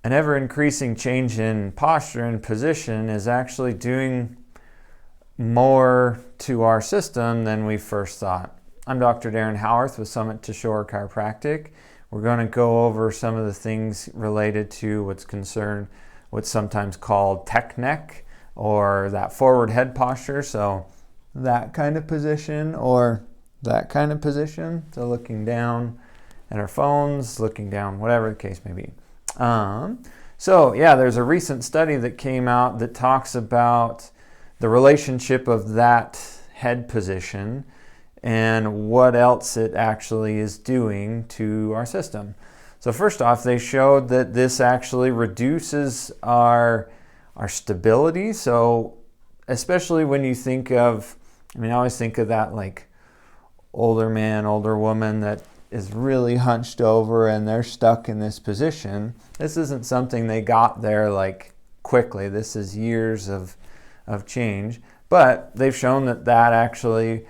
an ever-increasing change in posture and position is actually doing more to our system than we first thought. I'm Dr. Darren Howarth with Summit to Shore Chiropractic. We're going to go over some of the things related to what's sometimes called tech neck, or that forward head posture. So that kind of position or that kind of position. So looking down at our phones, looking down, whatever the case may be. There's a recent study that came out that talks about the relationship of that head position and what else it actually is doing to our system. So first off, they showed that this actually reduces our stability. So especially when you think of, I always think of that like older man, older woman that is really hunched over and they're stuck in this position. This isn't something they got there like quickly. This is years of change. But they've shown that actually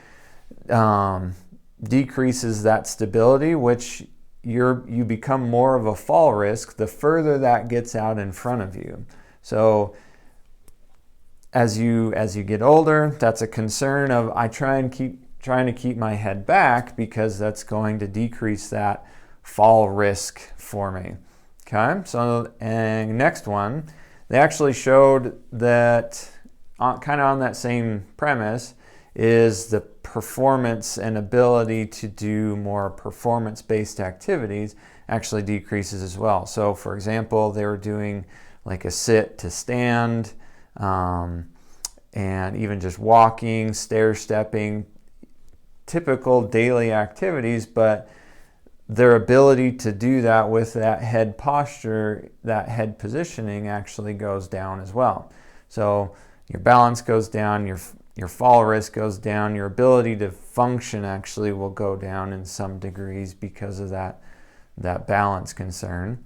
decreases that stability, which you become more of a fall risk the further that gets out in front of you. So as you get older, that's a concern of I trying to keep my head back because that's going to decrease that fall risk for me. Okay, so and next one, they actually showed that kind of on that same premise is the performance and ability to do more performance-based activities actually decreases as well. So for example, they were doing like a sit to stand, and even just walking, stair stepping, typical daily activities, but their ability to do that with that head posture, that head positioning actually goes down as well. So your balance goes down, your fall risk goes down, your ability to function actually will go down in some degrees because of that balance concern.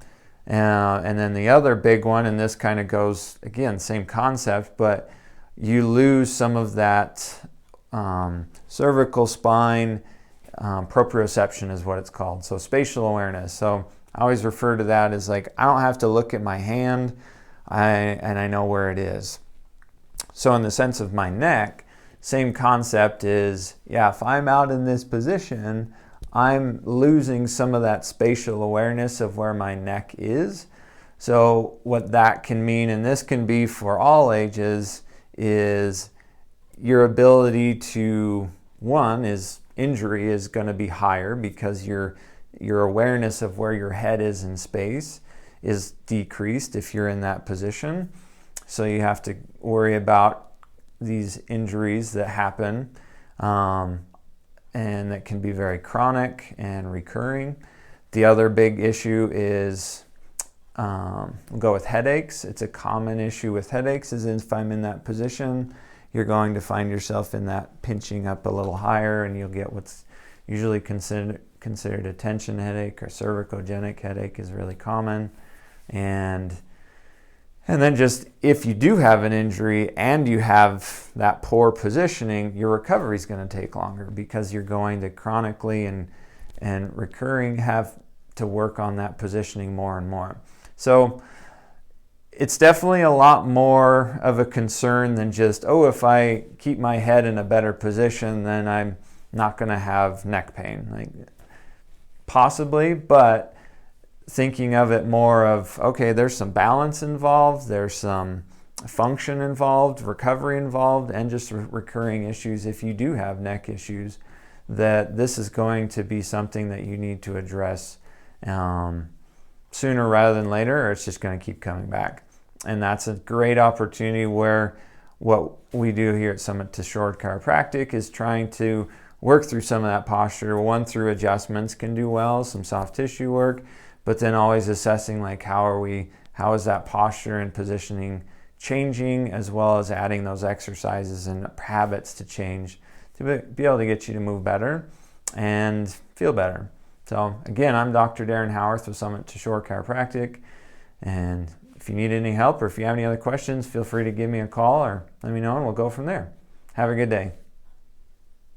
And then the other big one, and this kind of goes, again, same concept, but you lose some of that cervical spine proprioception is what it's called. So spatial awareness. So I always refer to that as like, I don't have to look at my hand and I know where it is. So in the sense of my neck, same concept is, if I'm out in this position, I'm losing some of that spatial awareness of where my neck is. So what that can mean, and this can be for all ages, is your ability to, one is injury is going to be higher because your awareness of where your head is in space is decreased if you're in that position. So you have to worry about these injuries that happen, and that can be very chronic and recurring. The other big issue is, we'll go with headaches. It's a common issue with headaches is if I'm in that position, you're going to find yourself in that pinching up a little higher, and you'll get what's usually considered a tension headache, or cervicogenic headache is really common. And then just if you do have an injury and you have that poor positioning, your recovery is going to take longer because you're going to chronically and recurring have to work on that positioning more and more. So it's definitely a lot more of a concern than just, if I keep my head in a better position, then I'm not going to have neck pain. Like, possibly, but thinking of it more of, okay, there's some balance involved, there's some function involved, recovery involved, and just recurring issues if you do have neck issues, that this is going to be something that you need to address sooner rather than later, or it's just going to keep coming back. And that's a great opportunity where what we do here at Summit to Shore Chiropractic is trying to work through some of that posture. One, through adjustments can do well, some soft tissue work, but then always assessing like how is that posture and positioning changing, as well as adding those exercises and habits to change to be able to get you to move better and feel better. So again, I'm Dr. Darren Howarth with Summit to Shore Chiropractic, and if you need any help or if you have any other questions, feel free to give me a call or let me know and we'll go from there. Have a good day.